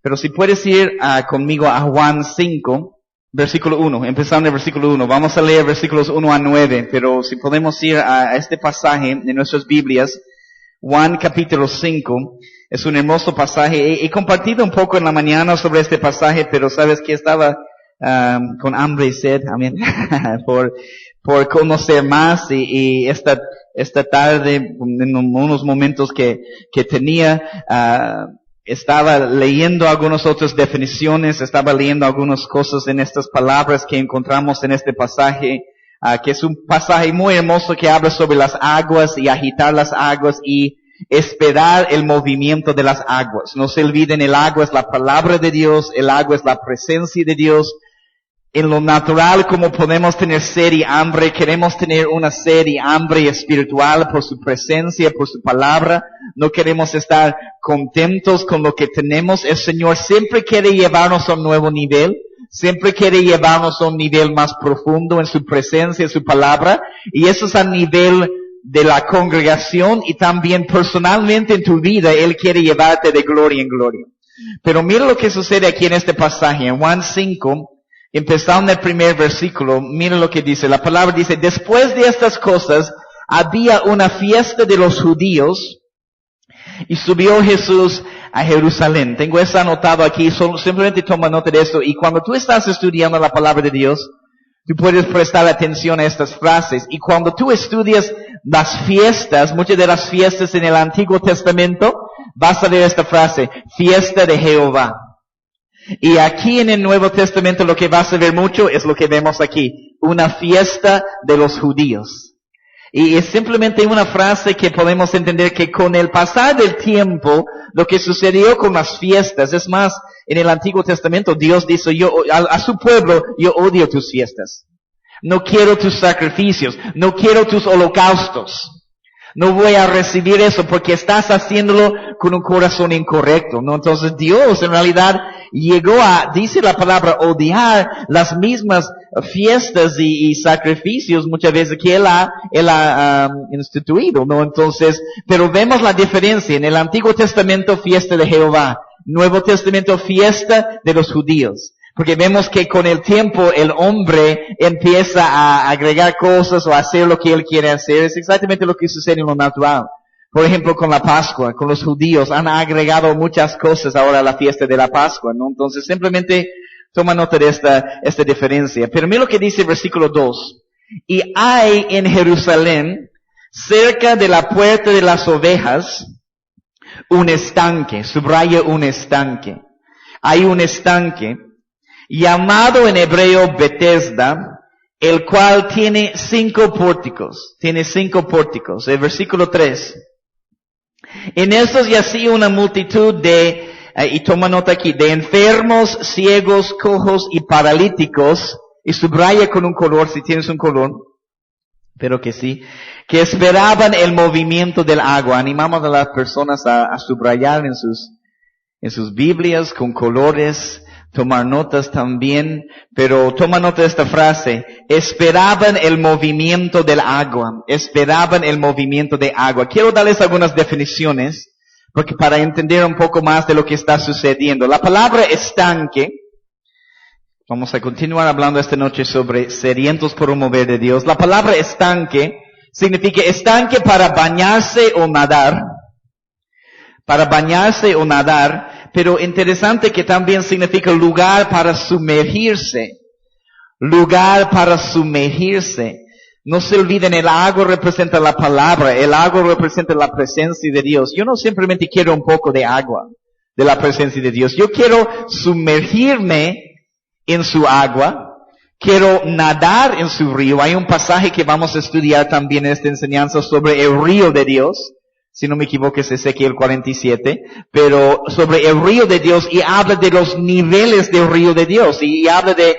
Pero si puedes ir conmigo a Juan 5, versículo 1, empezando en el versículo 1. Vamos a leer versículos 1 a 9, pero si podemos ir a este pasaje en nuestras Biblias, Juan capítulo 5, es un hermoso pasaje. He compartido un poco en la mañana sobre este pasaje, pero sabes que estaba con hambre y sed, amén, por conocer más y esta tarde, en unos momentos que tenía, estaba leyendo algunas otras definiciones, estaba leyendo algunas cosas en estas palabras que encontramos en este pasaje, que es un pasaje muy hermoso que habla sobre las aguas y agitar las aguas y esperar el movimiento de las aguas. No se olviden, el agua es la palabra de Dios, el agua es la presencia de Dios. En lo natural, como podemos tener sed y hambre, queremos tener una sed y hambre espiritual por su presencia, por su palabra. No queremos estar contentos con lo que tenemos. El Señor siempre quiere llevarnos a un nuevo nivel. Siempre quiere llevarnos a un nivel más profundo en su presencia, en su palabra. Y eso es a nivel de la congregación y también personalmente en tu vida. Él quiere llevarte de gloria en gloria. Pero mira lo que sucede aquí en este pasaje, en Juan 5. Empezando en el primer versículo, mira lo que dice. La palabra dice, después de estas cosas, había una fiesta de los judíos y subió Jesús a Jerusalén. Tengo eso anotado aquí, simplemente toma nota de esto. Y cuando tú estás estudiando la palabra de Dios, tú puedes prestar atención a estas frases. Y cuando tú estudias las fiestas, muchas de las fiestas en el Antiguo Testamento, vas a ver esta frase, fiesta de Jehová. Y aquí en el Nuevo Testamento lo que vas a ver mucho es lo que vemos aquí, una fiesta de los judíos. Y es simplemente una frase que podemos entender que con el pasar del tiempo, lo que sucedió con las fiestas, es más, en el Antiguo Testamento Dios dice a su pueblo, yo odio tus fiestas. No quiero tus sacrificios, no quiero tus holocaustos. No voy a recibir eso porque estás haciéndolo con un corazón incorrecto, ¿no? Entonces Dios en realidad llegó dice la palabra, odiar las mismas fiestas y sacrificios muchas veces que Él ha instituido, ¿no? Entonces, pero vemos la diferencia. En el Antiguo Testamento, fiesta de Jehová. Nuevo Testamento, fiesta de los judíos. Porque vemos que con el tiempo el hombre empieza a agregar cosas o a hacer lo que él quiere hacer. Es exactamente lo que sucede en lo natural. Por ejemplo, con la Pascua, con los judíos, han agregado muchas cosas ahora a la fiesta de la Pascua, ¿no? Entonces simplemente toma nota de esta diferencia. Pero mira lo que dice el versículo 2. Y hay en Jerusalén, cerca de la puerta de las ovejas, un estanque. Subraya un estanque. Hay un estanque llamado en hebreo Betesda, el cual tiene 5 pórticos. Tiene 5 pórticos. El versículo 3. En estos yacía una multitud y toma nota aquí, de enfermos, ciegos, cojos y paralíticos, y subraya con un color, si tienes un color, pero que sí, que esperaban el movimiento del agua. Animamos a las personas a subrayar en sus Biblias con colores, tomar notas también, pero toma nota de esta frase, esperaban el movimiento del agua, esperaban el movimiento de agua. Quiero darles algunas definiciones, porque para entender un poco más de lo que está sucediendo. La palabra estanque, vamos a continuar hablando esta noche sobre sedientos por un mover de Dios. La palabra estanque significa estanque para bañarse o nadar, pero interesante que también significa lugar para sumergirse. Lugar para sumergirse. No se olviden, el agua representa la palabra, el agua representa la presencia de Dios. Yo no simplemente quiero un poco de agua, de la presencia de Dios. Yo quiero sumergirme en su agua, quiero nadar en su río. Hay un pasaje que vamos a estudiar también en esta enseñanza sobre el río de Dios. Si no me equivoco es Ezequiel 47, pero sobre el río de Dios y habla de los niveles del río de Dios y habla de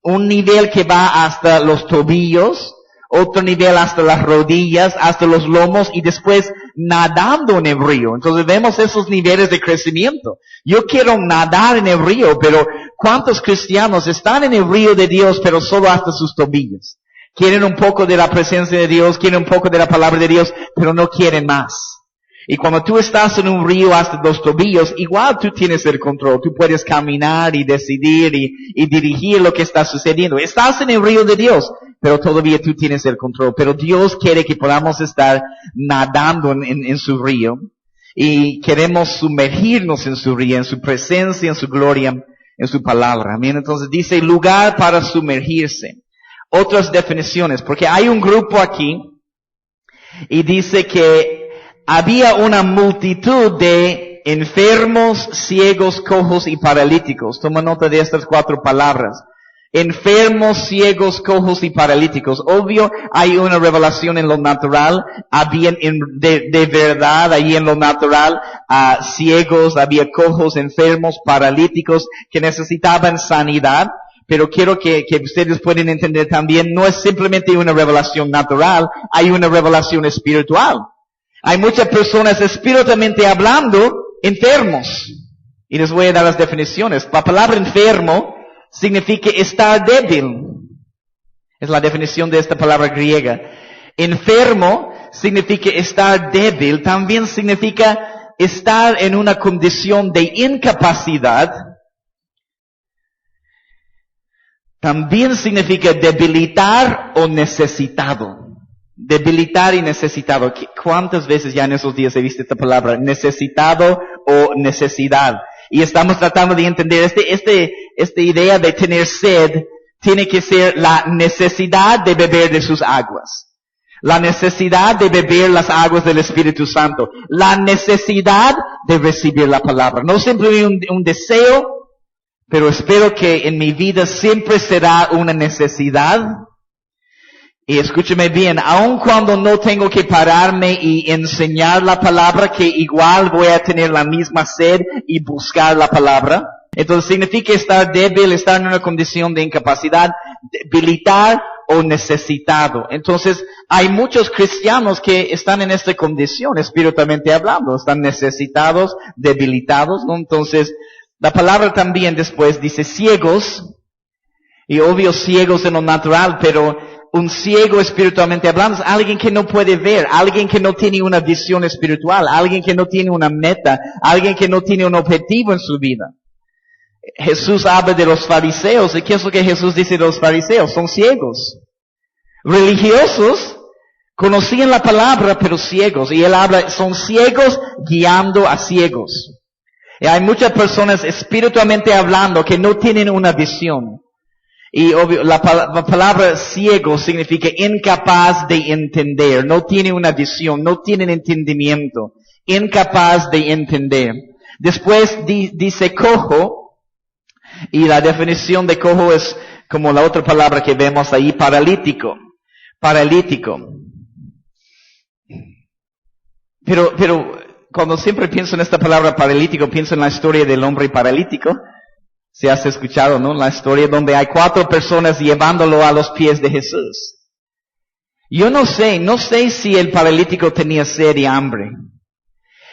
un nivel que va hasta los tobillos, otro nivel hasta las rodillas, hasta los lomos y después nadando en el río. Entonces vemos esos niveles de crecimiento. Yo quiero nadar en el río, pero ¿cuántos cristianos están en el río de Dios pero solo hasta sus tobillos? Quieren un poco de la presencia de Dios, quieren un poco de la palabra de Dios, pero no quieren más. Y cuando tú estás en un río hasta los tobillos, igual tú tienes el control. Tú puedes caminar y decidir y dirigir lo que está sucediendo. Estás en el río de Dios, pero todavía tú tienes el control. Pero Dios quiere que podamos estar nadando en su río. Y queremos sumergirnos en su río, en su presencia, en su gloria, en su palabra. Amén. Entonces dice lugar para sumergirse. Otras definiciones, porque hay un grupo aquí y dice que había una multitud de enfermos, ciegos, cojos y paralíticos. Toma nota de estas 4 palabras. Enfermos, ciegos, cojos y paralíticos. Obvio, hay una revelación en lo natural. Había de verdad ahí en lo natural ciegos, había cojos, enfermos, paralíticos que necesitaban sanidad. Pero quiero que ustedes puedan entender también, no es simplemente una revelación natural, hay una revelación espiritual. Hay muchas personas espiritualmente hablando enfermos. Y les voy a dar las definiciones. La palabra enfermo significa estar débil. Es la definición de esta palabra griega. Enfermo significa estar débil. También significa estar en una condición de incapacidad. También significa debilitar o necesitado. Debilitar y necesitado. ¿Cuántas veces ya en esos días he visto esta palabra? Necesitado o necesidad. Y estamos tratando de entender esta idea de tener sed tiene que ser la necesidad de beber de sus aguas. La necesidad de beber las aguas del Espíritu Santo. La necesidad de recibir la palabra. No simplemente un deseo, pero espero que en mi vida siempre será una necesidad. Y escúcheme bien, aun cuando no tengo que pararme y enseñar la palabra, que igual voy a tener la misma sed y buscar la palabra. Entonces significa estar débil, estar en una condición de incapacidad, debilitar o necesitado. Entonces hay muchos cristianos que están en esta condición espiritualmente hablando, están necesitados, debilitados, ¿no? Entonces la palabra también después dice ciegos, y obvio ciegos en lo natural, pero un ciego espiritualmente hablando es alguien que no puede ver, alguien que no tiene una visión espiritual, alguien que no tiene una meta, alguien que no tiene un objetivo en su vida. Jesús habla de los fariseos, ¿y qué es lo que Jesús dice de los fariseos? Son ciegos. Religiosos, conocían la palabra, pero ciegos. Y él habla, son ciegos guiando a ciegos. Y hay muchas personas espiritualmente hablando que no tienen una visión. Y obvio, la palabra ciego significa incapaz de entender, no tiene una visión, no tienen entendimiento, incapaz de entender. Después dice cojo, y la definición de cojo es como la otra palabra que vemos ahí, paralítico. Paralítico. Pero cuando siempre pienso en esta palabra paralítico, pienso en la historia del hombre paralítico. Si has escuchado, ¿no? La historia donde hay 4 personas llevándolo a los pies de Jesús. Yo no sé si el paralítico tenía sed y hambre.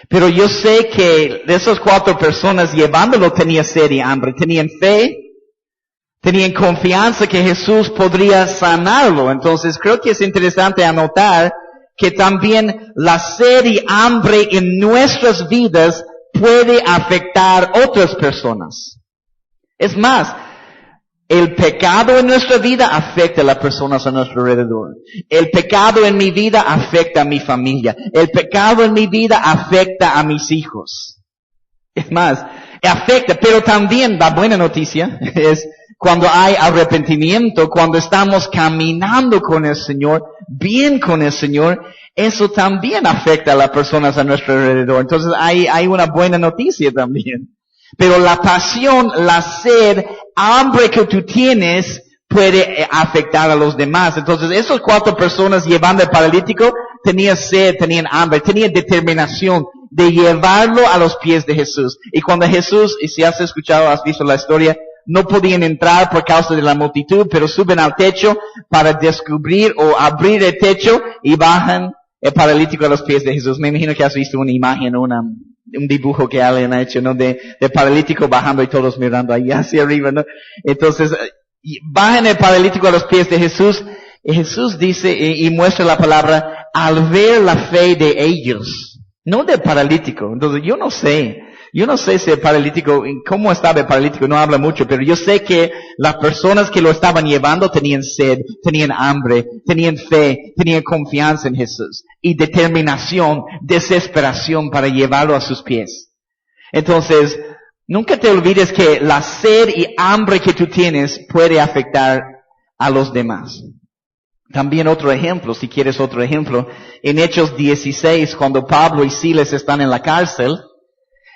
Pero yo sé que de esas 4 personas llevándolo tenía sed y hambre. Tenían fe, tenían confianza que Jesús podría sanarlo. Entonces creo que es interesante anotar que también la sed y hambre en nuestras vidas puede afectar otras personas. Es más, el pecado en nuestra vida afecta a las personas a nuestro alrededor. El pecado en mi vida afecta a mi familia. El pecado en mi vida afecta a mis hijos. Es más, afecta, pero también la buena noticia es cuando hay arrepentimiento, cuando estamos caminando con el Señor, bien con el Señor, eso también afecta a las personas a nuestro alrededor. Entonces hay una buena noticia también. Pero la pasión, la sed, hambre que tú tienes puede afectar a los demás. Entonces, esas 4 personas llevando al paralítico tenían sed, tenían hambre, tenían determinación de llevarlo a los pies de Jesús. Y cuando Jesús, y si has escuchado, has visto la historia, no podían entrar por causa de la multitud, pero suben al techo para descubrir o abrir el techo y bajan el paralítico a los pies de Jesús. Me imagino que has visto una imagen, un dibujo que alguien ha hecho, ¿no? De paralítico bajando y todos mirando ahí hacia arriba, ¿no? Entonces, bajan el paralítico a los pies de Jesús, y Jesús dice, y muestra la palabra, al ver la fe de ellos. no del paralítico. Entonces yo no sé si el paralítico, cómo estaba el paralítico, no habla mucho, pero yo sé que las personas que lo estaban llevando tenían sed, tenían hambre, tenían fe, tenían confianza en Jesús y determinación, desesperación para llevarlo a sus pies. Entonces, nunca te olvides que la sed y hambre que tú tienes puede afectar a los demás. También otro ejemplo, si quieres otro ejemplo, en Hechos 16, cuando Pablo y Silas están en la cárcel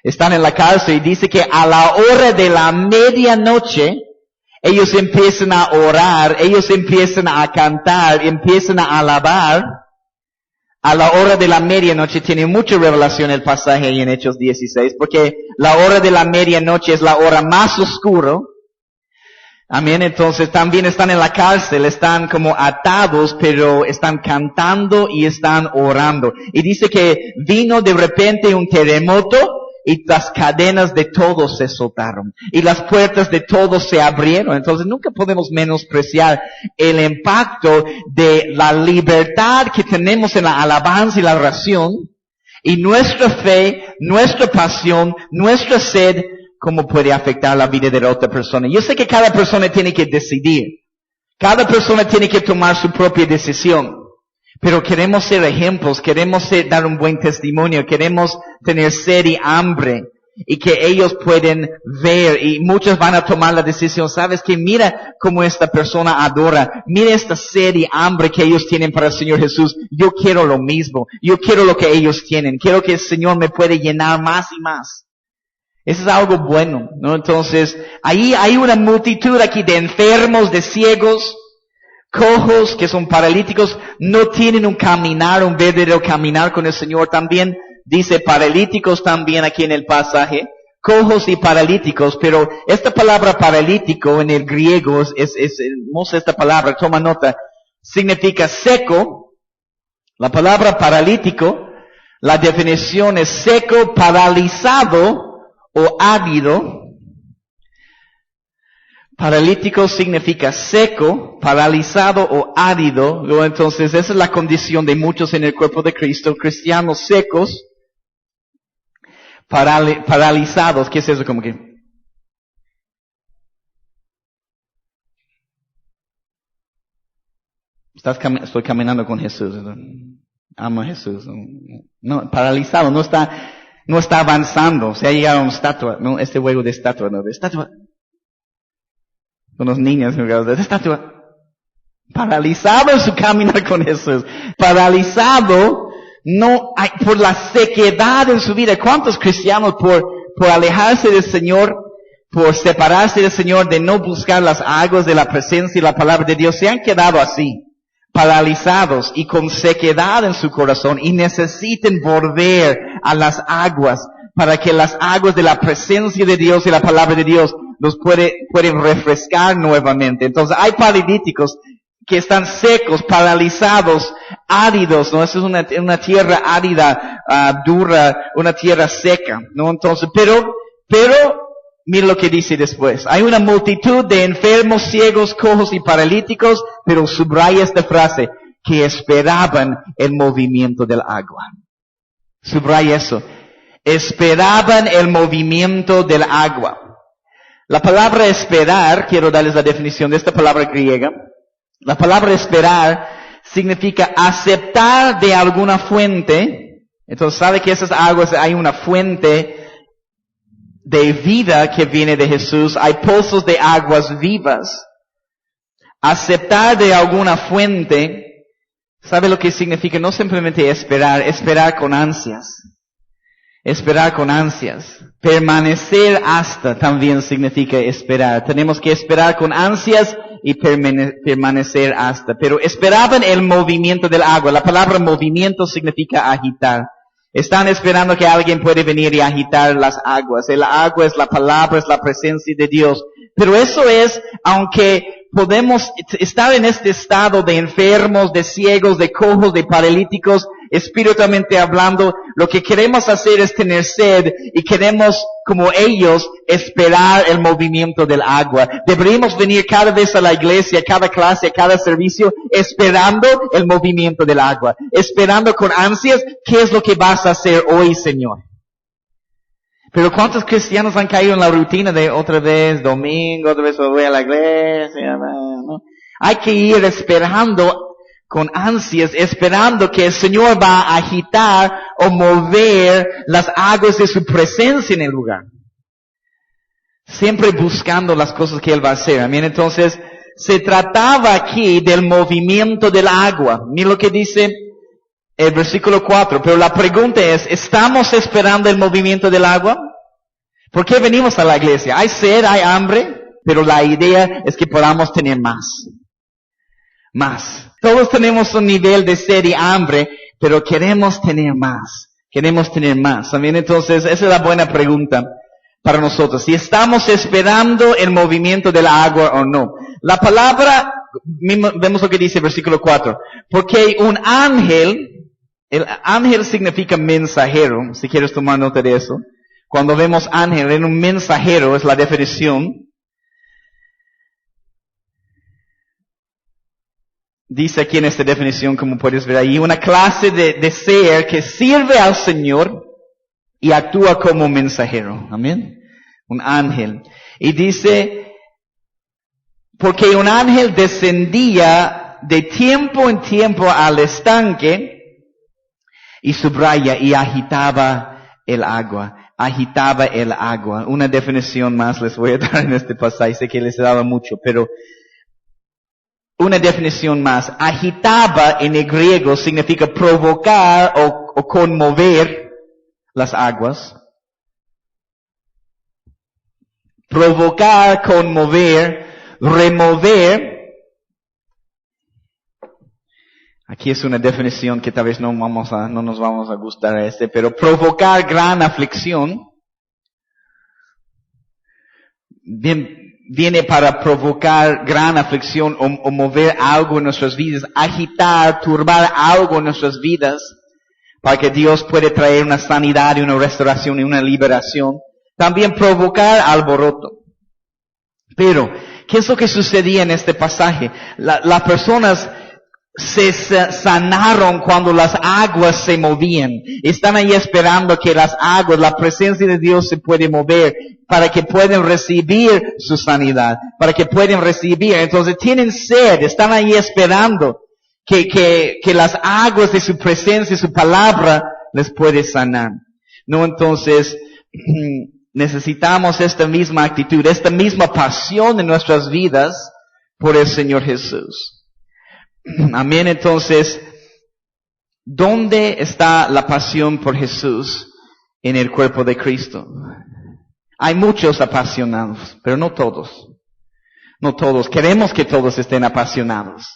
y dice que a la hora de la medianoche, ellos empiezan a orar, ellos empiezan a cantar, empiezan a alabar. A la hora de la medianoche tiene mucha revelación el pasaje ahí en Hechos 16, porque la hora de la medianoche es la hora más oscura. Amén, entonces también están en la cárcel, están como atados, pero están cantando y están orando. Y dice que vino de repente un terremoto y las cadenas de todos se soltaron. Y las puertas de todos se abrieron. Entonces nunca podemos menospreciar el impacto de la libertad que tenemos en la alabanza y la oración. Y nuestra fe, nuestra pasión, nuestra sed, cómo puede afectar la vida de la otra persona. Yo sé que cada persona tiene que decidir. Cada persona tiene que tomar su propia decisión. Pero queremos ser ejemplos, dar un buen testimonio, queremos tener sed y hambre. Y que ellos pueden ver, y muchos van a tomar la decisión, ¿sabes qué? Mira cómo esta persona adora, mira esta sed y hambre que ellos tienen para el Señor Jesús. Yo quiero lo mismo, yo quiero lo que ellos tienen, quiero que el Señor me puede llenar más y más. Eso es algo bueno, ¿no? Entonces, ahí hay una multitud aquí de enfermos, de ciegos, cojos, que son paralíticos, no tienen un verdadero caminar con el Señor. También dice paralíticos también aquí en el pasaje, cojos y paralíticos, pero esta palabra paralítico en el griego es hermosa esta palabra, toma nota, significa seco. La palabra paralítico, la definición es seco, paralizado, o ávido. Paralítico significa seco, paralizado o árido. Entonces esa es la condición de muchos en el cuerpo de Cristo, cristianos secos, paralizados. ¿Qué es eso? Como que estoy caminando con Jesús, amo a Jesús. No, paralizado, no está avanzando. Se ha llegado a una estatua, no, este juego de estatua, no, de estatua. Con los niños, de estatua. Paralizado en su caminar con Jesús. Paralizado, por la sequedad en su vida. ¿Cuántos cristianos por alejarse del Señor, por separarse del Señor, de no buscar las aguas de la presencia y la palabra de Dios, se han quedado así? Paralizados y con sequedad en su corazón y necesitan volver a las aguas para que las aguas de la presencia de Dios y la palabra de Dios los pueden refrescar nuevamente. Entonces hay paralíticos que están secos, paralizados, áridos, ¿no? Eso es una tierra árida, dura, una tierra seca, ¿no? Entonces, pero, mira lo que dice después. Hay una multitud de enfermos, ciegos, cojos y paralíticos, pero subraya esta frase, que esperaban el movimiento del agua. Subraya eso. Esperaban el movimiento del agua. La palabra esperar, quiero darles la definición de esta palabra griega. La palabra esperar significa aceptar de alguna fuente. Entonces, ¿sabe que esas aguas hay una fuente de vida que viene de Jesús? Hay pozos de aguas vivas. Aceptar de alguna fuente, ¿sabe lo que significa? No simplemente esperar con ansias. Esperar con ansias. Permanecer hasta también significa esperar. Tenemos que esperar con ansias y permanecer hasta. Pero esperaban el movimiento del agua. La palabra movimiento significa agitar. Están esperando que alguien puede venir y agitar las aguas. El agua es la palabra, es la presencia de Dios. Pero eso es, aunque podemos estar en este estado de enfermos, de ciegos, de cojos, de paralíticos, espiritualmente hablando, lo que queremos hacer es tener sed y queremos, como ellos, esperar el movimiento del agua. Deberíamos venir cada vez a la iglesia, cada clase, cada servicio, esperando el movimiento del agua, esperando con ansias, ¿qué es lo que vas a hacer hoy, Señor? Pero ¿cuántos cristianos han caído en la rutina de otra vez domingo, otra vez voy a la iglesia? ¿No? Hay que ir esperando con ansias, esperando que el Señor va a agitar o mover las aguas de su presencia en el lugar. Siempre buscando las cosas que Él va a hacer. Amén. Entonces, se trataba aquí del movimiento del agua. Mira lo que dice el versículo 4, pero la pregunta es, ¿estamos esperando el movimiento del agua? ¿Por qué venimos a la iglesia? Hay sed, hay hambre, pero la idea es que podamos tener más. Más. Todos tenemos un nivel de sed y hambre, pero queremos tener más. Queremos tener más. También entonces, esa es la buena pregunta para nosotros. Si estamos esperando el movimiento del agua o no. La palabra, vemos lo que dice el versículo 4. Porque un ángel, el ángel significa mensajero, si quieres tomar nota de eso. Cuando vemos ángel en un mensajero, es la definición. Dice aquí en esta definición, como puedes ver ahí, una clase de ser que sirve al Señor y actúa como mensajero. Amén. Un ángel. Y dice, porque un ángel descendía de tiempo en tiempo al estanque, y subraya, y agitaba el agua. Agitaba el agua. Una definición más les voy a dar en este pasaje. Sé que les he dado mucho, pero una definición más. Agitaba en el griego significa provocar o conmover las aguas. Provocar, conmover, remover. Aquí es una definición que tal vez no nos vamos a gustar pero provocar gran aflicción. Viene para provocar gran aflicción o mover algo en nuestras vidas, agitar, turbar algo en nuestras vidas, para que Dios pueda traer una sanidad y una restauración y una liberación. También provocar alboroto. Pero, ¿qué es lo que sucedía en este pasaje? Las personas se sanaron cuando las aguas se movían. Están ahí esperando que las aguas, la presencia de Dios se puede mover para que puedan recibir su sanidad, para que puedan recibir. Entonces tienen sed, están ahí esperando que las aguas de su presencia, su palabra, les puede sanar. No, entonces necesitamos esta misma actitud, esta misma pasión en nuestras vidas por el Señor Jesús. Amén. Entonces, ¿dónde está la pasión por Jesús en el cuerpo de Cristo? Hay muchos apasionados, pero no todos. No todos. Queremos que todos estén apasionados.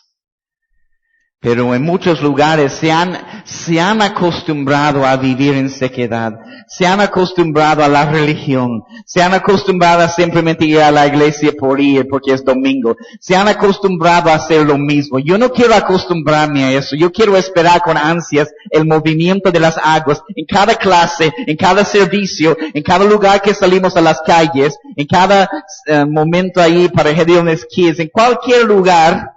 Pero en muchos lugares se han acostumbrado a vivir en sequedad. Se han acostumbrado a la religión. Se han acostumbrado a simplemente ir a la iglesia por ir porque es domingo. Se han acostumbrado a hacer lo mismo. Yo no quiero acostumbrarme a eso. Yo quiero esperar con ansias el movimiento de las aguas en cada clase, en cada servicio, en cada lugar que salimos a las calles, en cada momento ahí para Gedeon's Kids, en cualquier lugar.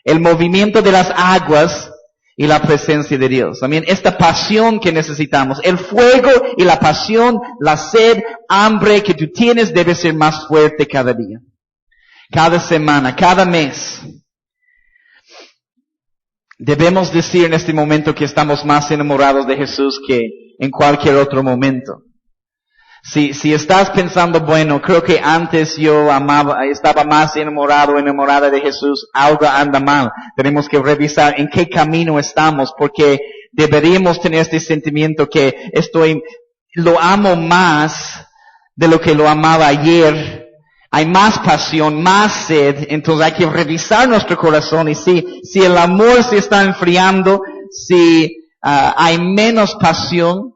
El movimiento de las aguas y la presencia de Dios. También esta pasión que necesitamos. El fuego y la pasión, la sed, hambre que tú tienes debe ser más fuerte cada día. Cada semana, cada mes. Debemos decir en este momento que estamos más enamorados de Jesús que en cualquier otro momento. Si estás pensando, bueno, creo que antes yo estaba más enamorada de Jesús, algo anda mal. Tenemos que revisar en qué camino estamos, porque deberíamos tener este sentimiento que lo amo más de lo que lo amaba ayer. Hay más pasión, más sed, entonces hay que revisar nuestro corazón y si el amor se está enfriando, si hay menos pasión,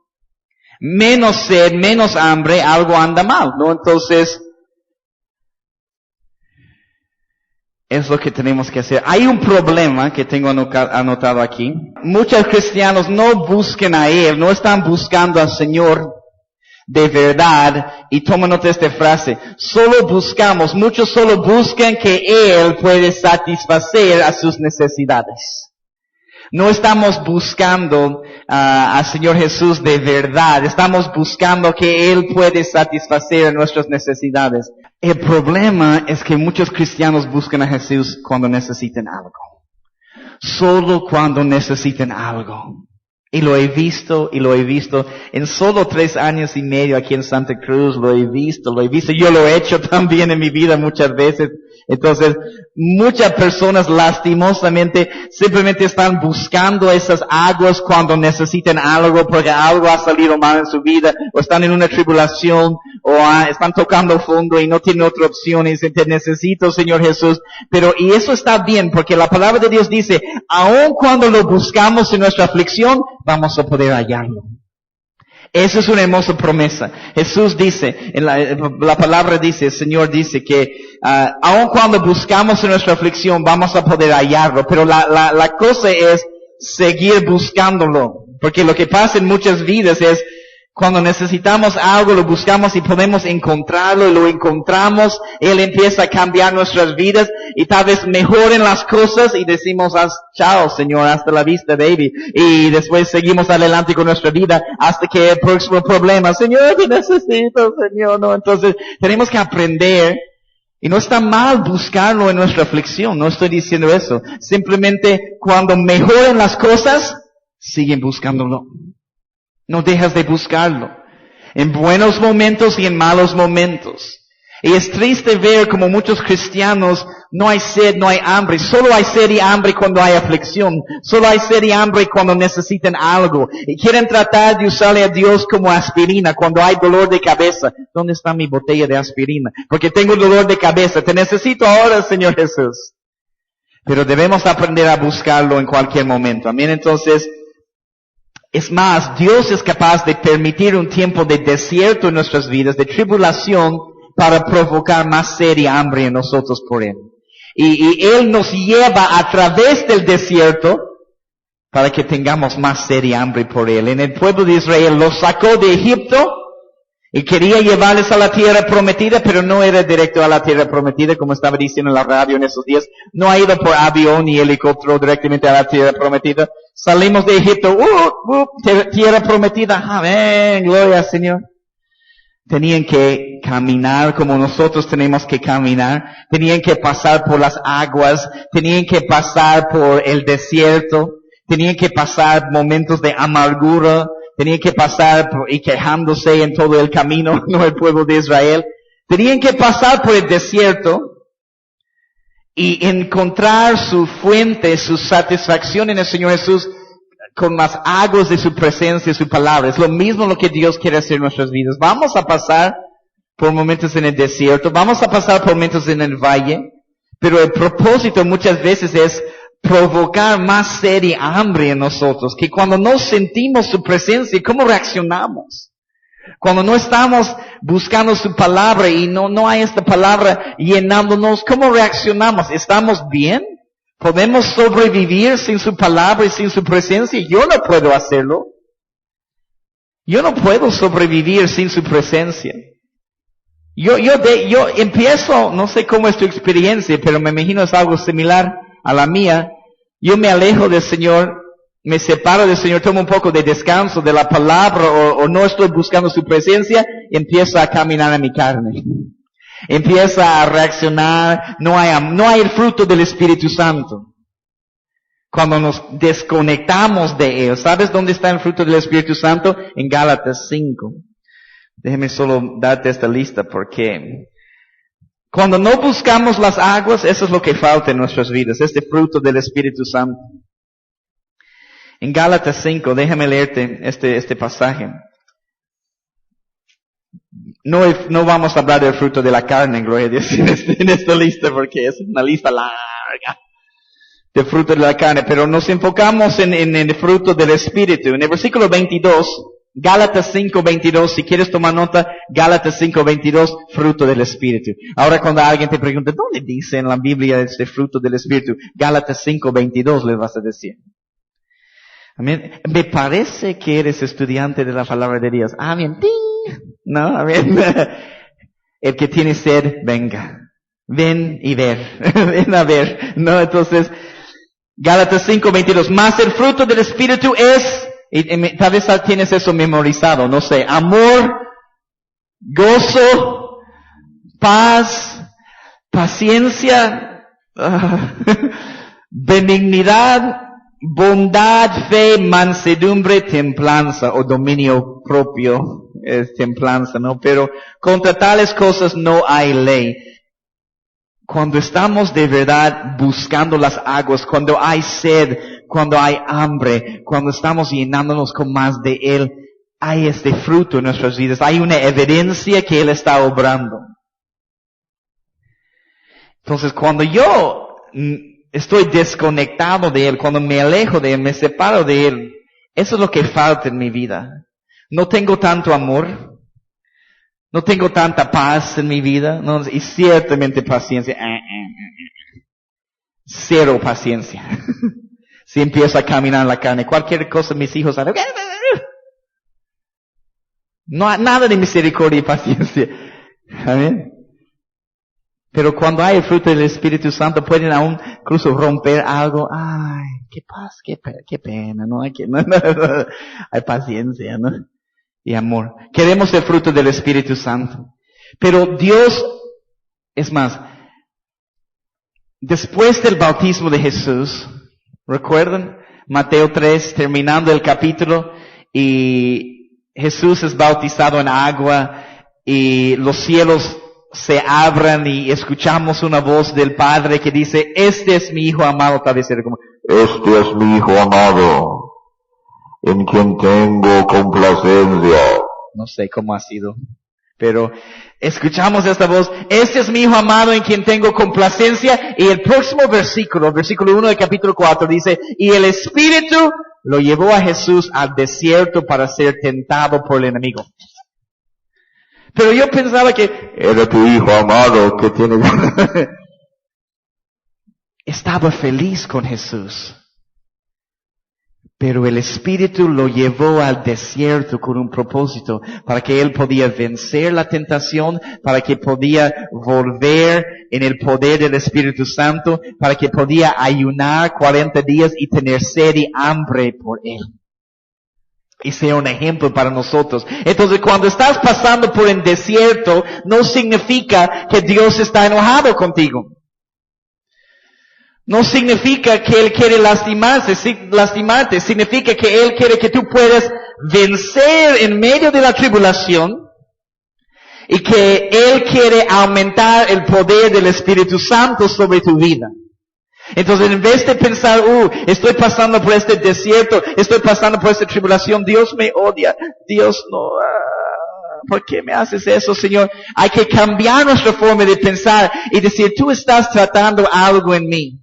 menos sed, menos hambre, algo anda mal, ¿no? Entonces, Es lo que tenemos que hacer. Hay un problema que tengo anotado aquí. Muchos cristianos no buscan a Él, no están buscando al Señor de verdad. Y toma nota de esta frase. Muchos solo buscan que Él puede satisfacer a sus necesidades. No estamos buscando al Señor Jesús de verdad. Estamos buscando que Él puede satisfacer nuestras necesidades. El problema es que muchos cristianos buscan a Jesús cuando necesitan algo. Solo cuando necesitan algo. Y lo he visto. En solo 3 años y medio aquí en Santa Cruz lo he visto. Yo lo he hecho también en mi vida muchas veces. Entonces, muchas personas lastimosamente simplemente están buscando esas aguas cuando necesitan algo porque algo ha salido mal en su vida, o están en una tribulación, o están tocando fondo y no tienen otra opción y dicen, te necesito, Señor Jesús. Y eso está bien porque la palabra de Dios dice, aun cuando lo buscamos en nuestra aflicción, vamos a poder hallarlo. Esa es una hermosa promesa. Jesús dice, la palabra dice, el Señor dice que aun cuando buscamos en nuestra aflicción vamos a poder hallarlo, pero la cosa es seguir buscándolo, porque lo que pasa en muchas vidas es cuando necesitamos algo, lo buscamos y podemos encontrarlo, y lo encontramos, Él empieza a cambiar nuestras vidas, y tal vez mejoren las cosas, y decimos, chao, Señor, hasta la vista, baby. Y después seguimos adelante con nuestra vida, hasta que el próximo problema, Señor, te necesito, Señor, no. Entonces, tenemos que aprender, y no está mal buscarlo en nuestra aflicción, no estoy diciendo eso. Simplemente, cuando mejoren las cosas, siguen buscándolo. No dejas de buscarlo. En buenos momentos y en malos momentos. Y es triste ver como muchos cristianos no hay sed, no hay hambre. Solo hay sed y hambre cuando hay aflicción. Solo hay sed y hambre cuando necesitan algo. Y quieren tratar de usarle a Dios como aspirina cuando hay dolor de cabeza. ¿Dónde está mi botella de aspirina? Porque tengo dolor de cabeza. Te necesito ahora, Señor Jesús. Pero debemos aprender a buscarlo en cualquier momento. Amén. Entonces, es más, Dios es capaz de permitir un tiempo de desierto en nuestras vidas, de tribulación, para provocar más sed y hambre en nosotros por Él. Y Él nos lleva a través del desierto para que tengamos más sed y hambre por Él. En el pueblo de Israel los sacó de Egipto y quería llevarles a la tierra prometida, pero no era directo a la tierra prometida, como estaba diciendo en la radio en esos días. No ha ido por avión ni helicóptero directamente a la tierra prometida. Salimos de Egipto, tierra prometida, amén, gloria al Señor. Tenían que caminar como nosotros tenemos que caminar. Tenían que pasar por las aguas. Tenían que pasar por el desierto. Tenían que pasar momentos de amargura. Tenían que pasar y quejándose en todo el camino, no el pueblo de Israel. Tenían que pasar por el desierto y encontrar su fuente, su satisfacción en el Señor Jesús con las aguas de su presencia y su palabra. Es lo mismo lo que Dios quiere hacer en nuestras vidas. Vamos a pasar por momentos en el desierto, vamos a pasar por momentos en el valle, pero el propósito muchas veces es provocar más sed y hambre en nosotros, que cuando no sentimos su presencia, ¿cómo reaccionamos? Cuando no estamos buscando su palabra y no hay esta palabra llenándonos, ¿cómo reaccionamos? ¿Estamos bien? ¿Podemos sobrevivir sin su palabra y sin su presencia? Yo no puedo hacerlo. Yo no puedo sobrevivir sin su presencia. Yo empiezo, no sé cómo es tu experiencia, pero me imagino es algo similar a la mía. Yo me alejo del Señor, me separo del Señor, tomo un poco de descanso de la palabra o no estoy buscando su presencia y empiezo a caminar en mi carne. Empieza a reaccionar, no hay el fruto del Espíritu Santo. Cuando nos desconectamos de Él, ¿sabes dónde está el fruto del Espíritu Santo? En Gálatas 5. Déjeme solo darte esta lista porque cuando no buscamos las aguas, eso es lo que falta en nuestras vidas, este fruto del Espíritu Santo. En Gálatas 5, déjame leerte este pasaje. No vamos a hablar del fruto de la carne, gloria a Dios, en esta lista, porque es una lista larga del fruto de la carne, pero nos enfocamos en el fruto del Espíritu. En el versículo 22 Gálatas 5:22, si quieres tomar nota, Gálatas 5:22, fruto del Espíritu. Ahora cuando alguien te pregunta, ¿dónde dice en la Biblia este fruto del Espíritu? Gálatas 5:22 le vas a decir. Amén. Me parece que eres estudiante de la palabra de Dios. Amén. ¡Ting! No, amén. El que tiene sed, venga. Ven y ver. Ven a ver. No, entonces, Gálatas 5:22. Más el fruto del Espíritu es, y tal vez tienes eso memorizado, no sé, amor, gozo, paz, paciencia, benignidad, bondad, fe, mansedumbre, templanza o dominio propio, es templanza, ¿no? Pero contra tales cosas no hay ley. Cuando estamos de verdad buscando las aguas, cuando hay sed, cuando hay hambre, cuando estamos llenándonos con más de Él, hay este fruto en nuestras vidas. Hay una evidencia que Él está obrando. Entonces, cuando yo estoy desconectado de Él, cuando me alejo de Él, me separo de Él, eso es lo que falta en mi vida. No tengo tanto amor. No tengo tanta paz en mi vida, no, y ciertamente paciencia. Cero paciencia. Si empiezo a caminar en la carne, cualquier cosa mis hijos hacen. No, nada de misericordia y paciencia. Amén. Pero cuando hay el fruto del Espíritu Santo, pueden aún incluso romper algo. Ay, qué paz, qué pena, ¿no? Hay paciencia, ¿no? Y amor. Queremos el fruto del Espíritu Santo. Pero Dios, es más, después del bautismo de Jesús, ¿recuerdan? Mateo 3, terminando el capítulo, y Jesús es bautizado en agua, y los cielos se abran, y escuchamos una voz del Padre que dice, este es mi Hijo amado, tal vez era como, este es mi Hijo amado, en quien tengo complacencia. No sé cómo ha sido, pero escuchamos esta voz, este es mi Hijo amado en quien tengo complacencia, y el próximo versículo 1 del capítulo 4 dice, y el Espíritu lo llevó a Jesús al desierto para ser tentado por el enemigo. Pero yo pensaba que era tu Hijo amado que tiene... Estaba feliz con Jesús. Pero el Espíritu lo llevó al desierto con un propósito, para que él podía vencer la tentación, para que podía volver en el poder del Espíritu Santo, para que podía ayunar 40 días y tener sed y hambre por él. Y sea un ejemplo para nosotros. Entonces, cuando estás pasando por el desierto, no significa que Dios está enojado contigo. No significa que Él quiere lastimarte, significa que Él quiere que tú puedas vencer en medio de la tribulación y que Él quiere aumentar el poder del Espíritu Santo sobre tu vida. Entonces, en vez de pensar, estoy pasando por este desierto, estoy pasando por esta tribulación, Dios me odia, Dios no, ¿por qué me haces eso, Señor? Hay que cambiar nuestra forma de pensar y decir, tú estás tratando algo en mí.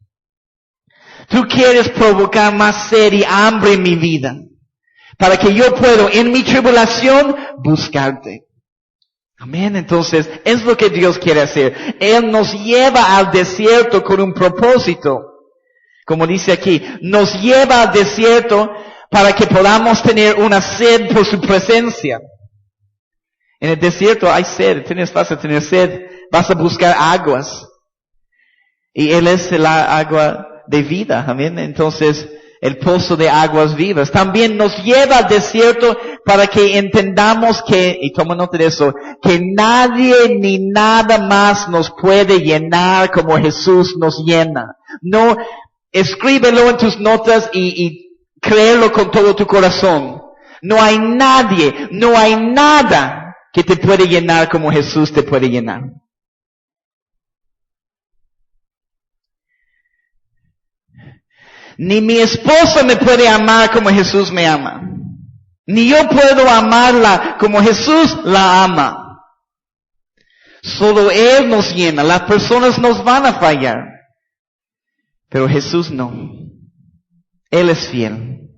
Tú quieres provocar más sed y hambre en mi vida, para que yo pueda, en mi tribulación, buscarte. Amén. Entonces, es lo que Dios quiere hacer. Él nos lleva al desierto con un propósito. Como dice aquí, nos lleva al desierto para que podamos tener una sed por su presencia. En el desierto hay sed, vas a tener sed, vas a buscar aguas. Y Él es el agua de vida, amén. Entonces, el pozo de aguas vivas también nos lleva al desierto para que entendamos que, y toma nota de eso, que nadie ni nada más nos puede llenar como Jesús nos llena. No, escríbelo en tus notas y créelo con todo tu corazón. No hay nadie, no hay nada que te puede llenar como Jesús te puede llenar. Ni mi esposa me puede amar como Jesús me ama. Ni yo puedo amarla como Jesús la ama. Solo Él nos llena. Las personas nos van a fallar. Pero Jesús no. Él es fiel.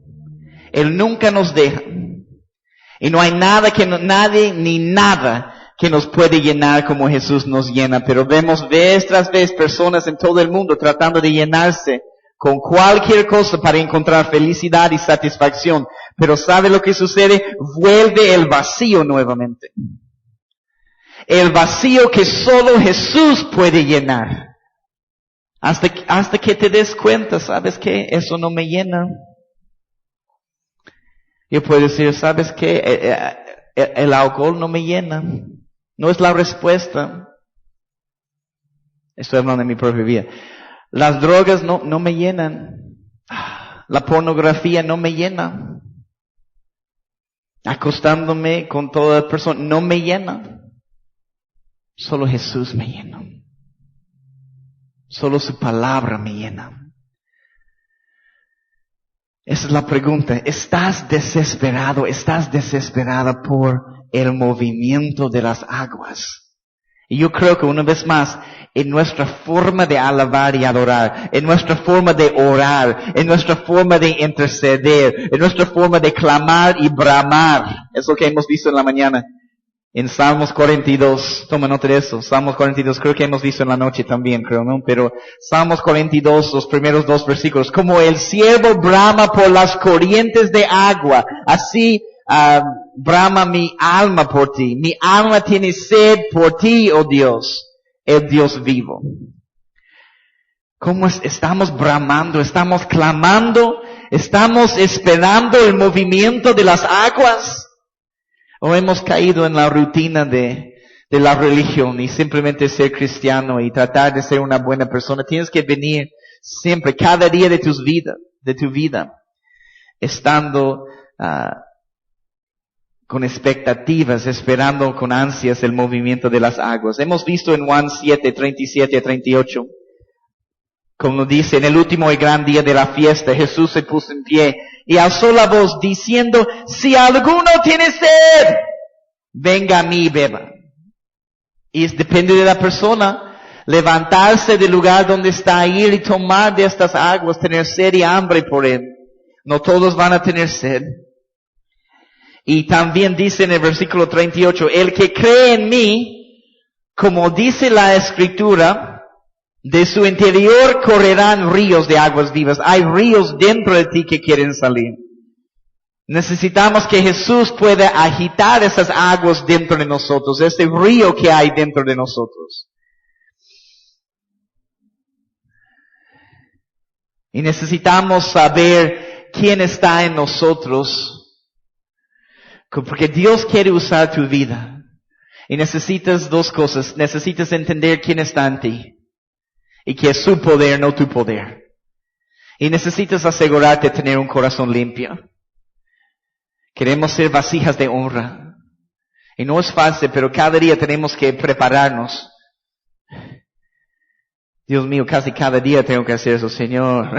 Él nunca nos deja. Y no hay nada nadie ni nada que nos puede llenar como Jesús nos llena. Pero vemos vez tras vez personas en todo el mundo tratando de llenarse con cualquier cosa para encontrar felicidad y satisfacción. Pero ¿sabe lo que sucede? Vuelve el vacío nuevamente. El vacío que solo Jesús puede llenar. Hasta que te des cuenta, ¿sabes qué? Eso no me llena. Yo puedo decir, ¿sabes qué? El alcohol no me llena. No es la respuesta. Estoy hablando de mi propia vida. Las drogas no me llenan. La pornografía no me llena. Acostándome con toda persona no me llena. Solo Jesús me llena. Solo su palabra me llena. Esa es la pregunta. ¿Estás desesperado? ¿Estás desesperada por el movimiento de las aguas? Y yo creo que una vez más, en nuestra forma de alabar y adorar, en nuestra forma de orar, en nuestra forma de interceder, en nuestra forma de clamar y bramar, es lo que hemos visto en la mañana. En Salmos 42, toma nota de eso, Salmos 42, creo que hemos visto en la noche también, creo, ¿no? Pero Salmos 42, los primeros 2 versículos, como el ciervo brama por las corrientes de agua, así brama mi alma por ti. Mi alma tiene sed por ti, oh Dios, el Dios vivo. ¿Cómo estamos bramando? ¿Estamos clamando? ¿Estamos esperando el movimiento de las aguas? ¿O hemos caído en la rutina de la religión y simplemente ser cristiano y tratar de ser una buena persona? Tienes que venir siempre, cada día de tu vida, estando con expectativas, esperando con ansias el movimiento de las aguas. Hemos visto en Juan 7, 37 a 38, como dice, en el último y gran día de la fiesta, Jesús se puso en pie y alzó la voz diciendo, si alguno tiene sed, venga a mí y beba. Y depende de la persona, levantarse del lugar donde está, ir y tomar de estas aguas, tener sed y hambre por él. No todos van a tener sed. Y también dice en el versículo 38, el que cree en mí, como dice la Escritura, de su interior correrán ríos de aguas vivas. Hay ríos dentro de ti que quieren salir. Necesitamos que Jesús pueda agitar esas aguas dentro de nosotros, ese río que hay dentro de nosotros. Y necesitamos saber quién está en nosotros, porque Dios quiere usar tu vida. Y necesitas 2 cosas. Necesitas entender quién está en ti. Y que es su poder, no tu poder. Y necesitas asegurarte de tener un corazón limpio. Queremos ser vasijas de honra. Y no es fácil, pero cada día tenemos que prepararnos. Dios mío, casi cada día tengo que hacer eso, Señor.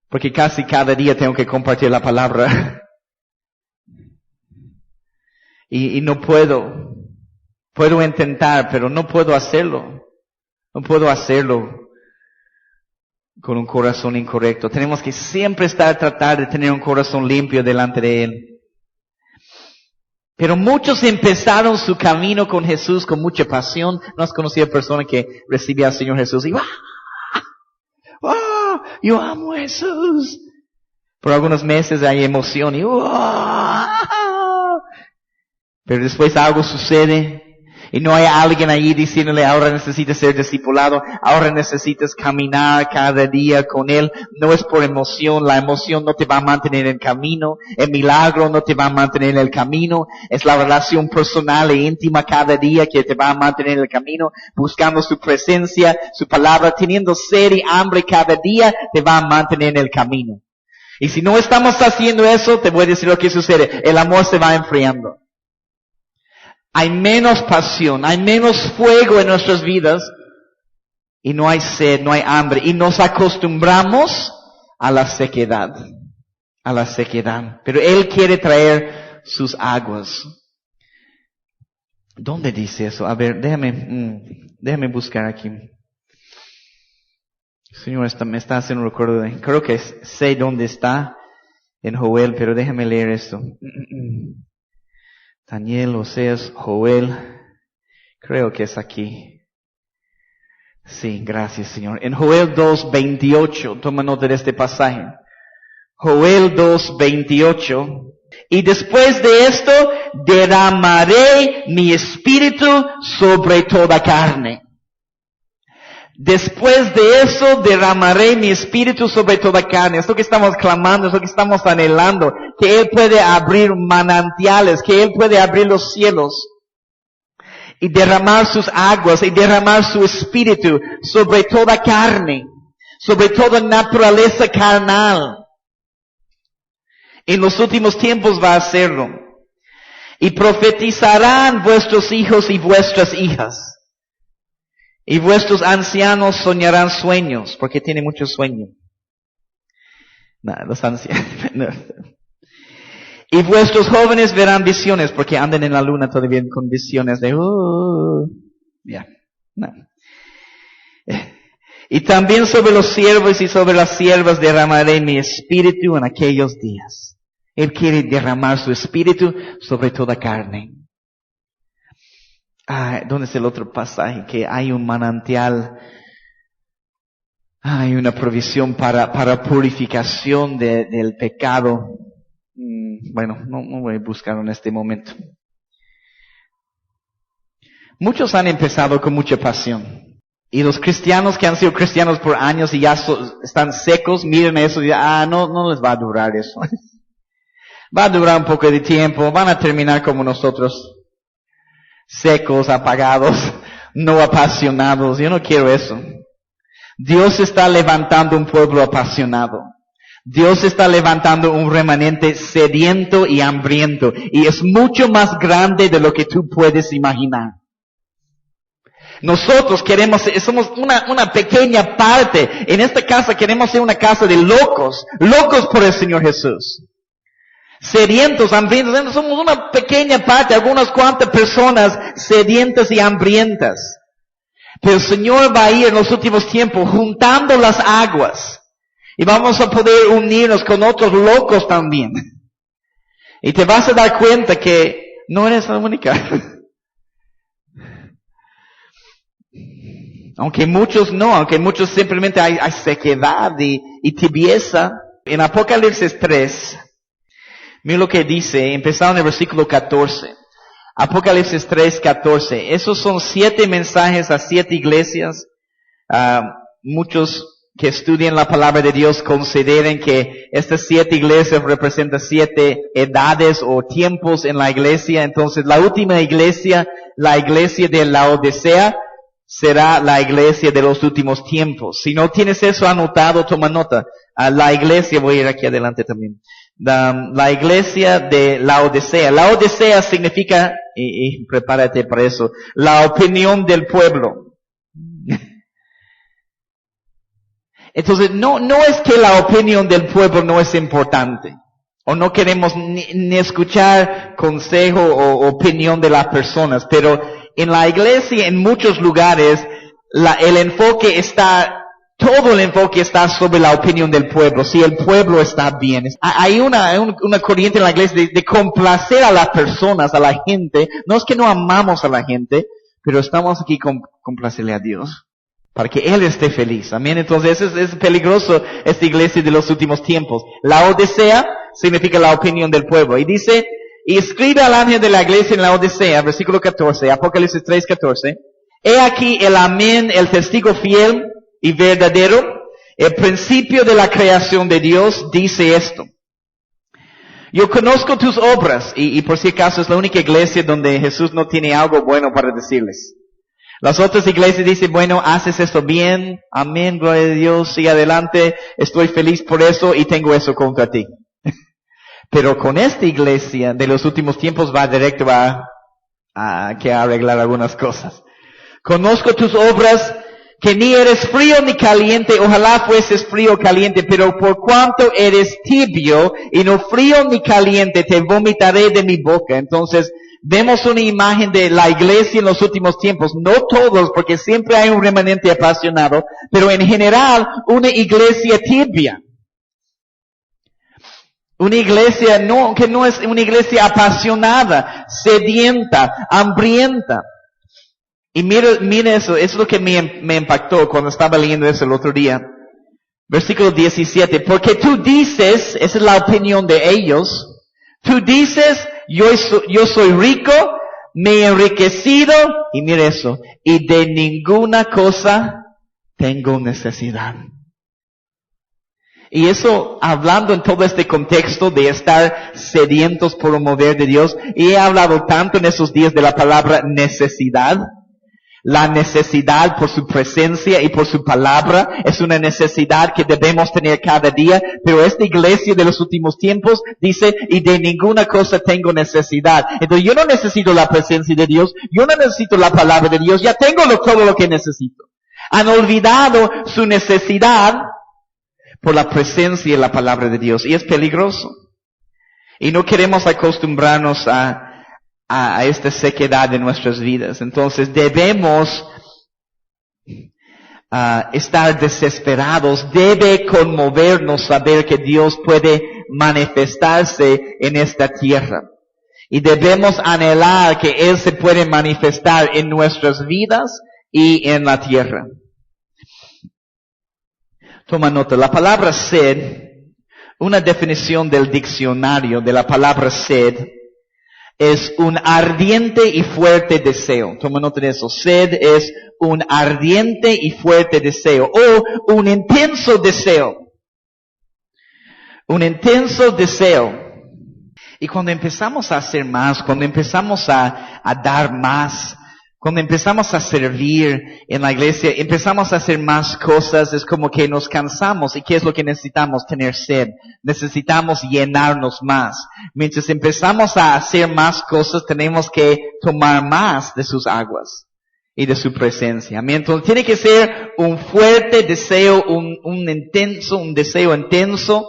Porque casi cada día tengo que compartir la palabra. Y no puedo. Puedo intentar, pero no puedo hacerlo. No puedo hacerlo con un corazón incorrecto. Tenemos que siempre tratar de tener un corazón limpio delante de Él. Pero muchos empezaron su camino con Jesús con mucha pasión. No has conocido a persona que recibía al Señor Jesús y ¡wow! Yo amo a Jesús. Por algunos meses hay emoción y ¡wow! Pero después algo sucede. Y no hay alguien allí diciéndole, ahora necesitas ser discipulado, ahora necesitas caminar cada día con Él. No es por emoción, la emoción no te va a mantener en el camino, el milagro no te va a mantener en el camino, es la relación personal e íntima cada día que te va a mantener en el camino, buscando su presencia, su palabra, teniendo sed y hambre cada día, te va a mantener en el camino. Y si no estamos haciendo eso, te voy a decir lo que sucede, el amor se va enfriando. Hay menos pasión, hay menos fuego en nuestras vidas y no hay sed, no hay hambre y nos acostumbramos a la sequedad, Pero Él quiere traer sus aguas. ¿Dónde dice eso? A ver, déjame buscar aquí. Señor, me está haciendo un recuerdo creo que sé dónde está, en Joel, pero déjame leer esto. Daniel, Oseas, Joel, creo que es aquí. Sí, gracias, Señor. En Joel 2:28, toma nota de este pasaje. Joel 2:28. Y después de esto, derramaré mi espíritu sobre toda carne. Después de eso, derramaré mi espíritu sobre toda carne. Es lo que estamos clamando, es lo que estamos anhelando. Que Él puede abrir manantiales, que Él puede abrir los cielos. Y derramar sus aguas, y derramar su espíritu sobre toda carne. Sobre toda naturaleza carnal. En los últimos tiempos va a hacerlo. Y profetizarán vuestros hijos y vuestras hijas. Y vuestros ancianos soñarán sueños, porque tiene mucho sueño. Los ancianos. Y vuestros jóvenes verán visiones, porque andan en la luna todavía con visiones de, Y también sobre los siervos y sobre las siervas derramaré mi espíritu en aquellos días. Él quiere derramar su espíritu sobre toda carne. ¿Dónde es el otro pasaje? Que hay un manantial, hay una provisión para purificación del pecado. Bueno, no voy a buscarlo en este momento. Muchos han empezado con mucha pasión. Y los cristianos que han sido cristianos por años y ya están secos, miren eso y dicen, no les va a durar eso. Va a durar un poco de tiempo, van a terminar como nosotros. Secos, apagados, no apasionados. Yo no quiero eso. Dios está levantando un pueblo apasionado. Dios está levantando un remanente sediento y hambriento. Y es mucho más grande de lo que tú puedes imaginar. Nosotros somos una pequeña parte. En esta casa queremos ser una casa de locos por el Señor Jesús. Sedientos, hambrientos, somos una pequeña parte, algunas cuantas personas sedientas y hambrientas. Pero el Señor va a ir en los últimos tiempos juntando las aguas. Y vamos a poder unirnos con otros locos también. Y te vas a dar cuenta que no eres la única. Aunque muchos simplemente hay sequedad y tibieza. En Apocalipsis 3, mira lo que dice, empezando en el versículo 14. Apocalipsis 3:14. Esos son 7 mensajes a 7 iglesias. Muchos que estudian la palabra de Dios consideran que estas 7 iglesias representan 7 edades o tiempos en la iglesia. Entonces, la última iglesia, la iglesia de Laodicea, será la iglesia de los últimos tiempos. Si no tienes eso anotado, toma nota. La iglesia, voy a ir aquí adelante también. La iglesia de Laodicea. Laodicea significa, y prepárate para eso, la opinión del pueblo. Entonces, no es que la opinión del pueblo no es importante. O no queremos ni escuchar consejo o opinión de las personas. Pero en la iglesia, en muchos lugares, todo el enfoque está sobre la opinión del pueblo, si el pueblo está bien. Hay una corriente en la iglesia de complacer a las personas, a la gente. No es que no amamos a la gente, pero estamos aquí complacerle a Dios, para que Él esté feliz. Amén. Entonces es peligroso esta iglesia de los últimos tiempos. Laodicea significa la opinión del pueblo. Y dice, y escribe al ángel de la iglesia en Laodicea, versículo 14, Apocalipsis 3:14. He aquí el amén, el testigo fiel y verdadero, el principio de la creación de Dios, dice esto. Yo conozco tus obras, y por si acaso es la única iglesia donde Jesús no tiene algo bueno para decirles. Las otras iglesias dicen, bueno, haces esto bien, amén, gloria a Dios, sigue adelante, estoy feliz por eso y tengo eso contra ti. Pero con esta iglesia de los últimos tiempos va directo a arreglar algunas cosas. Conozco tus obras, que ni eres frío ni caliente, ojalá fueses frío o caliente, pero por cuanto eres tibio y no frío ni caliente, te vomitaré de mi boca. Entonces, vemos una imagen de la iglesia en los últimos tiempos, no todos, porque siempre hay un remanente apasionado, pero en general, una iglesia tibia. Una iglesia que no es una iglesia apasionada, sedienta, hambrienta. Y mira eso es lo que me impactó cuando estaba leyendo eso el otro día. Versículo 17, porque tú dices, esa es la opinión de ellos, tú dices, yo soy rico, me he enriquecido, y mira eso, y de ninguna cosa tengo necesidad. Y eso, hablando en todo este contexto de estar sedientos por un mover de Dios, y he hablado tanto en esos días de la palabra necesidad. La necesidad por su presencia y por su palabra es una necesidad que debemos tener cada día, pero esta iglesia de los últimos tiempos dice, y de ninguna cosa tengo necesidad. Entonces yo no necesito la presencia de Dios, yo no necesito la palabra de Dios, ya tengo todo lo que necesito. Han olvidado su necesidad por la presencia y la palabra de Dios, y es peligroso. Y no queremos acostumbrarnos a esta sequedad de nuestras vidas. Entonces debemos estar desesperados. Debe conmovernos saber que Dios puede manifestarse en esta tierra. Y debemos anhelar que Él se puede manifestar en nuestras vidas y en la tierra. Toma nota, la palabra sed, una definición del diccionario de la palabra sed, es un ardiente y fuerte deseo. Toma nota de eso. Sed es un ardiente y fuerte deseo. O un intenso deseo. Un intenso deseo. Y cuando empezamos a hacer más, cuando empezamos a dar más, cuando empezamos a servir en la iglesia, empezamos a hacer más cosas, es como que nos cansamos. ¿Y qué es lo que necesitamos? Tener sed. Necesitamos llenarnos más. Mientras empezamos a hacer más cosas, tenemos que tomar más de sus aguas y de su presencia. Entonces tiene que ser un fuerte deseo, un deseo intenso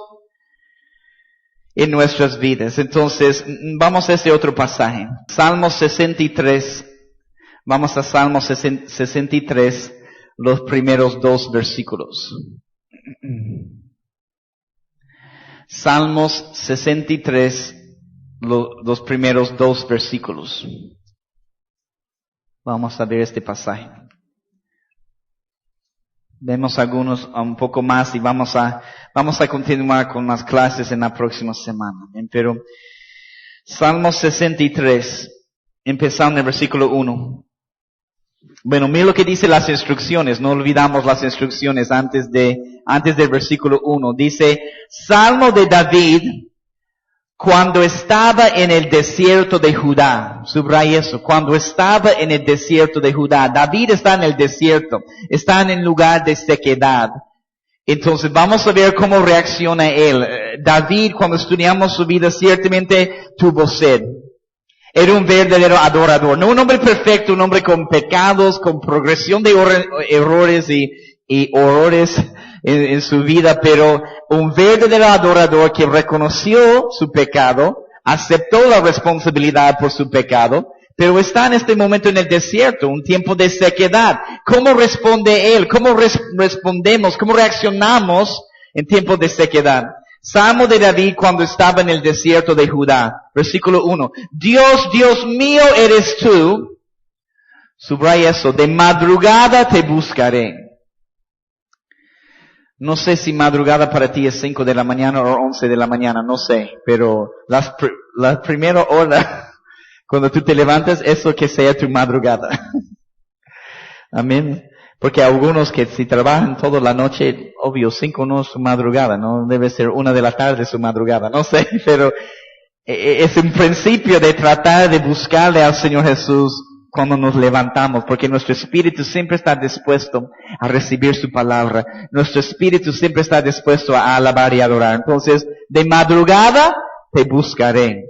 en nuestras vidas. Entonces, vamos a este otro pasaje. Salmo 63. Vamos a Salmo 63, los primeros 2 versículos. Salmos 63, los primeros 2 versículos. Vamos a ver este pasaje. Vemos algunos un poco más y vamos a continuar con las clases en la próxima semana. Pero Salmos 63, empezando en el versículo 1. Bueno, mira lo que dice las instrucciones, no olvidamos las instrucciones antes del versículo 1. Dice, Salmo de David, cuando estaba en el desierto de Judá. Subraya eso, cuando estaba en el desierto de Judá. David está en el desierto, está en el lugar de sequedad. Entonces vamos a ver cómo reacciona él. David, cuando estudiamos su vida, ciertamente tuvo sed. Era un verdadero adorador. No un hombre perfecto, un hombre con pecados, con progresión de errores y horrores en su vida, pero un verdadero adorador que reconoció su pecado, aceptó la responsabilidad por su pecado, pero está en este momento en el desierto, un tiempo de sequedad. ¿Cómo responde él? ¿Cómo respondemos? ¿Cómo reaccionamos en tiempos de sequedad? Salmo de David cuando estaba en el desierto de Judá. Versículo 1. Dios, Dios mío eres tú. Subraya eso. De madrugada te buscaré. No sé si madrugada para ti es 5 de la mañana o 11 de la mañana. No sé. Pero la primera hora, cuando tú te levantas, eso que sea tu madrugada. Amén. Porque algunos que si trabajan toda la noche, obvio, 5 no es su madrugada, no debe ser 1 de la tarde su madrugada, no sé, pero es un principio de tratar de buscarle al Señor Jesús cuando nos levantamos, porque nuestro espíritu siempre está dispuesto a recibir su palabra, nuestro espíritu siempre está dispuesto a alabar y adorar. Entonces, de madrugada te buscaré,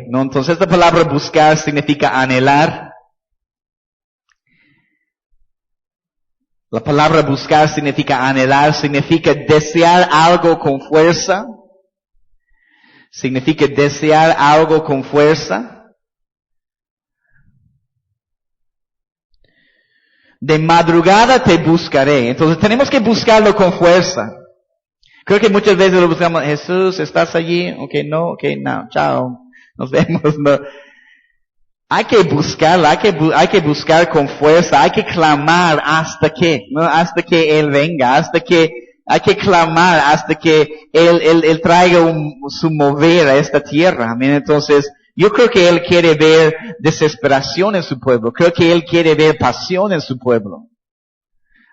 ¿no? Entonces, esta palabra buscar significa anhelar. La palabra buscar significa anhelar, significa desear algo con fuerza. Significa desear algo con fuerza. De madrugada te buscaré. Entonces tenemos que buscarlo con fuerza. Creo que muchas veces lo buscamos, Jesús, ¿estás allí? Okay, no, chao. Nos vemos, no. Hay que buscarla, hay que buscar con fuerza, hay que clamar hasta que Él venga, hay que clamar hasta que Él traiga su mover a esta tierra. Amén. Entonces, yo creo que Él quiere ver desesperación en su pueblo. Creo que Él quiere ver pasión en su pueblo.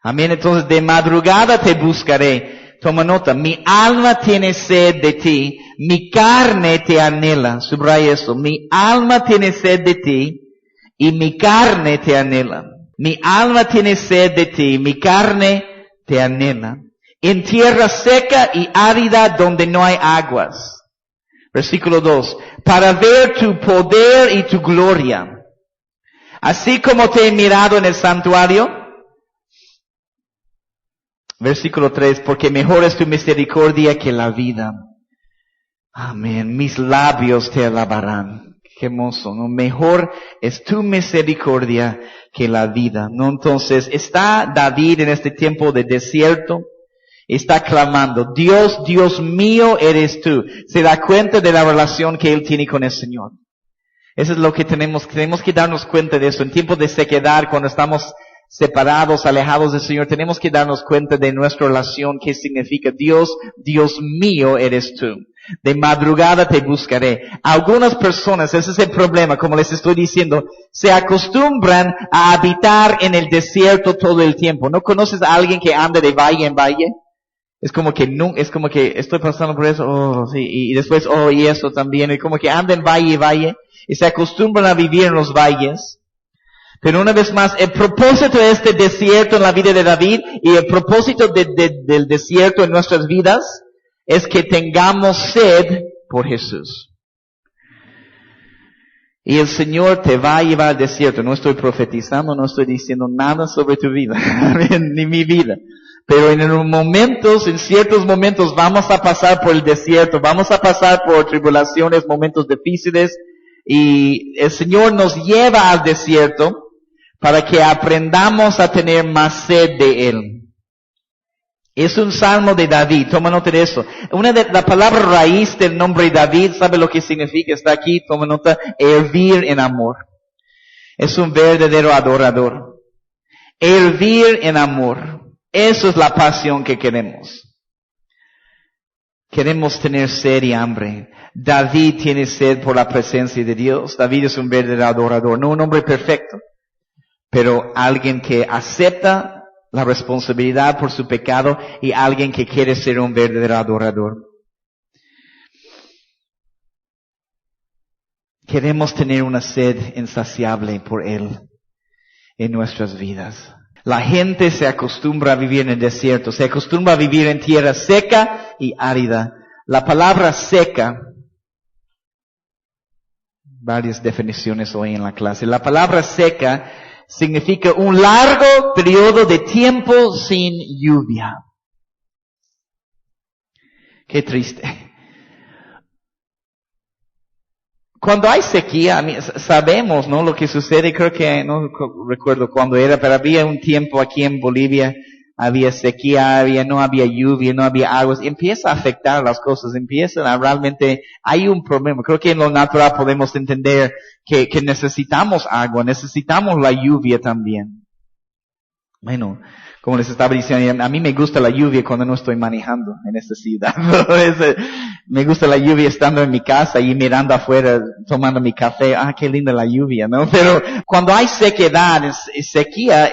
Amén. Entonces, de madrugada te buscaré. Toma nota. Mi alma tiene sed de ti. Mi carne te anhela. Subraya eso. Mi alma tiene sed de ti. Y mi carne te anhela. Mi alma tiene sed de ti. Mi carne te anhela. En tierra seca y árida donde no hay aguas. Versículo 2. Para ver tu poder y tu gloria. Así como te he mirado en el santuario. Versículo 3. Porque mejor es tu misericordia que la vida. Amén. Mis labios te alabarán. Qué hermoso, ¿no? Mejor es tu misericordia que la vida, ¿no? Entonces, está David en este tiempo de desierto. Está clamando, Dios, Dios mío eres tú. Se da cuenta de la relación que él tiene con el Señor. Eso es lo que tenemos que darnos cuenta de eso. En tiempos de sequedad, cuando estamos separados, alejados del Señor, tenemos que darnos cuenta de nuestra relación, qué significa Dios, Dios mío eres tú. De madrugada te buscaré. Algunas personas, ese es el problema, como les estoy diciendo, se acostumbran a habitar en el desierto todo el tiempo. ¿No conoces a alguien que anda de valle en valle? Es como que estoy pasando por eso, sí, y después, y eso también, y como que anda en valle y valle, y se acostumbran a vivir en los valles. Pero una vez más, el propósito de este desierto en la vida de David, y el propósito del desierto en nuestras vidas, es que tengamos sed por Jesús. Y el Señor te va a llevar al desierto. No estoy profetizando, no estoy diciendo nada sobre tu vida, ni mi vida. Pero en ciertos momentos vamos a pasar por el desierto, vamos a pasar por tribulaciones, momentos difíciles, y el Señor nos lleva al desierto para que aprendamos a tener más sed de Él. Es un salmo de David, toma nota de eso. La palabra raíz del nombre David, ¿sabe lo que significa? Está aquí, toma nota, hervir en amor. Es un verdadero adorador. Hervir en amor. Eso es la pasión que queremos. Queremos tener sed y hambre. David tiene sed por la presencia de Dios. David es un verdadero adorador. No un hombre perfecto, pero alguien que acepta la responsabilidad por su pecado y alguien que quiere ser un verdadero adorador. Queremos tener una sed insaciable por Él en nuestras vidas. La gente se acostumbra a vivir en el desierto, se acostumbra a vivir en tierra seca y árida. La palabra seca, varias definiciones hoy en la clase. La palabra seca significa un largo periodo de tiempo sin lluvia. Qué triste. Cuando hay sequía, sabemos, ¿no? Lo que sucede, creo que, no recuerdo cuándo era, pero había un tiempo aquí en Bolivia, había sequía, no había lluvia, no había aguas, y empieza a afectar las cosas, realmente, hay un problema. Creo que en lo natural podemos entender que necesitamos agua, necesitamos la lluvia también. Bueno, como les estaba diciendo, a mí me gusta la lluvia cuando no estoy manejando en esta ciudad. Me gusta la lluvia estando en mi casa y mirando afuera, tomando mi café. Qué linda la lluvia, ¿no? Pero cuando hay sequedad, sequía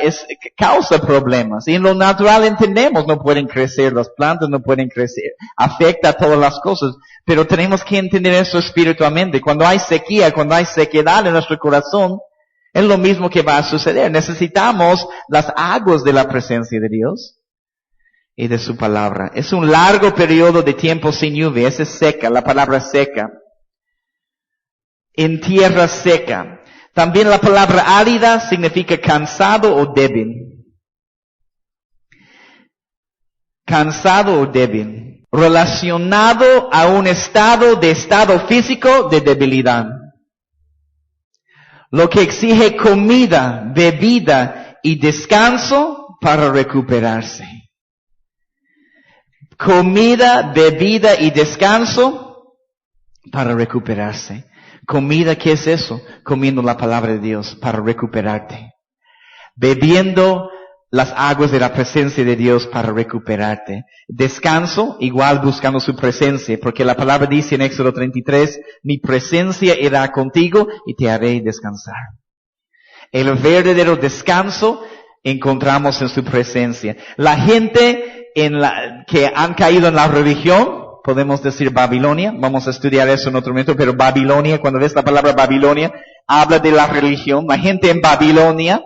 causa problemas. Y en lo natural entendemos, no pueden crecer las plantas, no pueden crecer. Afecta a todas las cosas. Pero tenemos que entender eso espiritualmente. Cuando hay sequía, cuando hay sequedad en nuestro corazón, es lo mismo que va a suceder. Necesitamos las aguas de la presencia de Dios y de su palabra. Es un largo periodo de tiempo sin lluvia. Esa es seca, la palabra seca. En tierra seca. También la palabra árida significa cansado o débil. Cansado o débil. Relacionado a un estado físico de debilidad. Lo que exige comida, bebida y descanso para recuperarse. Comida, bebida y descanso para recuperarse. Comida, ¿qué es eso? Comiendo la palabra de Dios para recuperarte. Bebiendo las aguas de la presencia de Dios para recuperarte. Descanso, igual buscando su presencia, porque la palabra dice en Éxodo 33, mi presencia irá contigo y te haré descansar. El verdadero descanso encontramos en su presencia. La gente que han caído en la religión, podemos decir Babilonia, vamos a estudiar eso en otro momento, pero Babilonia, cuando ves la palabra Babilonia, habla de la religión. La gente en Babilonia,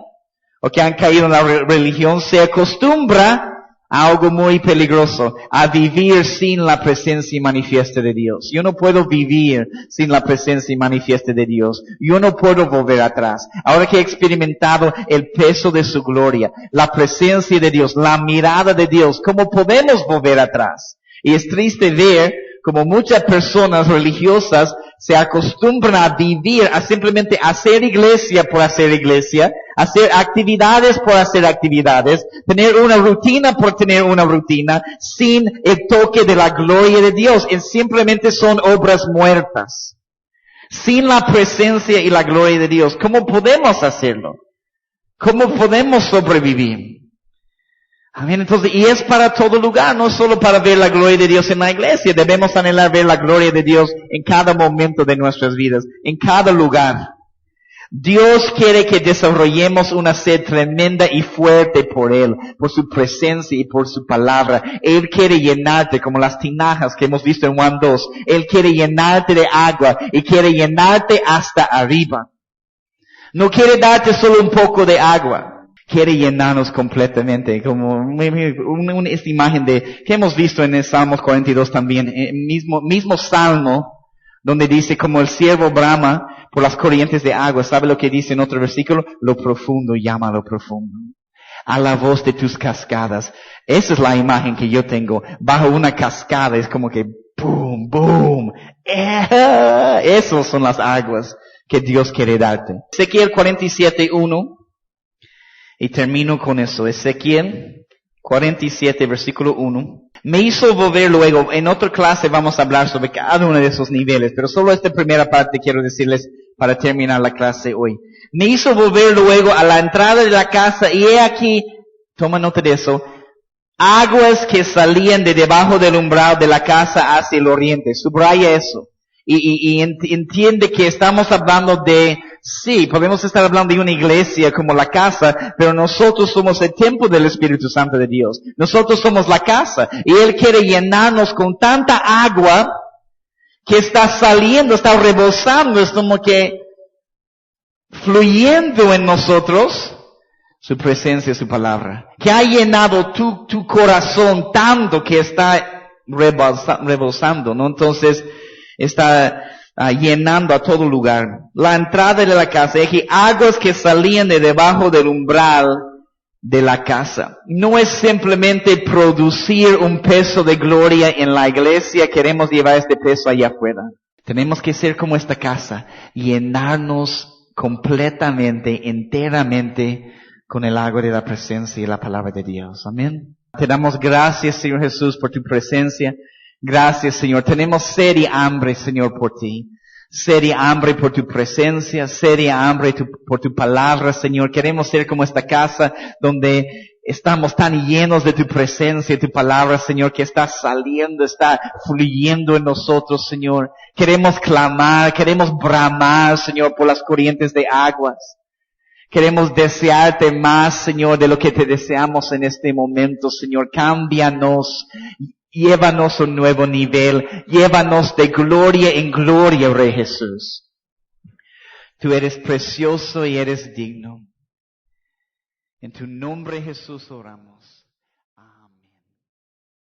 o que han caído en la religión, se acostumbra a algo muy peligroso, a vivir sin la presencia manifiesta de Dios. Yo no puedo vivir sin la presencia manifiesta de Dios. Yo no puedo volver atrás. Ahora que he experimentado el peso de su gloria, la presencia de Dios, la mirada de Dios, ¿cómo podemos volver atrás? Y es triste ver como muchas personas religiosas se acostumbran a vivir, a simplemente hacer iglesia por hacer iglesia, hacer actividades por hacer actividades, tener una rutina por tener una rutina, sin el toque de la gloria de Dios. Y simplemente son obras muertas. Sin la presencia y la gloria de Dios, ¿cómo podemos hacerlo? ¿Cómo podemos sobrevivir? Amén. Entonces, y es para todo lugar, no solo para ver la gloria de Dios en la iglesia. Debemos anhelar ver la gloria de Dios en cada momento de nuestras vidas, en cada lugar. Dios quiere que desarrollemos una sed tremenda y fuerte por Él, por su presencia y por su palabra. Él quiere llenarte como las tinajas que hemos visto en Juan 2. Él quiere llenarte de agua y quiere llenarte hasta arriba. No quiere darte solo un poco de agua. Quiere llenarnos completamente, como esta imagen que hemos visto en el Salmo 42 también, el mismo Salmo, donde dice como el ciervo brama por las corrientes de agua. ¿Sabe lo que dice en otro versículo? Lo profundo llama a lo profundo. A la voz de tus cascadas. Esa es la imagen que yo tengo. Bajo una cascada es como que boom, boom. Esas son las aguas que Dios quiere darte. Ezequiel 47:1. Y termino con eso. Ezequiel 47, versículo 1. Me hizo volver luego, en otra clase vamos a hablar sobre cada uno de esos niveles, pero solo esta primera parte quiero decirles para terminar la clase hoy. Me hizo volver luego a la entrada de la casa y he aquí, toma nota de eso, aguas que salían de debajo del umbral de la casa hacia el oriente. Subraya eso. Y entiende que estamos hablando de, sí, podemos estar hablando de una iglesia como la casa, pero nosotros somos el templo del Espíritu Santo de Dios. Nosotros somos la casa. Y Él quiere llenarnos con tanta agua que está saliendo, está rebosando, es como que fluyendo en nosotros su presencia, su palabra. Que ha llenado tu corazón tanto que está rebosando, ¿no? Entonces, está llenando a todo lugar. La entrada de la casa, es que aguas que salían de debajo del umbral de la casa. No es simplemente producir un peso de gloria en la iglesia, queremos llevar este peso allá afuera. Tenemos que ser como esta casa, llenarnos completamente, enteramente con el agua de la presencia y la palabra de Dios. Amén. Te damos gracias, Señor Jesús, por tu presencia. Gracias, Señor. Tenemos sed y hambre, Señor, por ti. Sed y hambre por tu presencia, sed y hambre por tu palabra, Señor. Queremos ser como esta casa donde estamos tan llenos de tu presencia y tu palabra, Señor, que está saliendo, está fluyendo en nosotros, Señor. Queremos clamar, queremos bramar, Señor, por las corrientes de aguas. Queremos desearte más, Señor, de lo que te deseamos en este momento, Señor. Cámbianos. Llévanos a un nuevo nivel. Llévanos de gloria en gloria, Rey Jesús. Tú eres precioso y eres digno. En tu nombre, Jesús, oramos.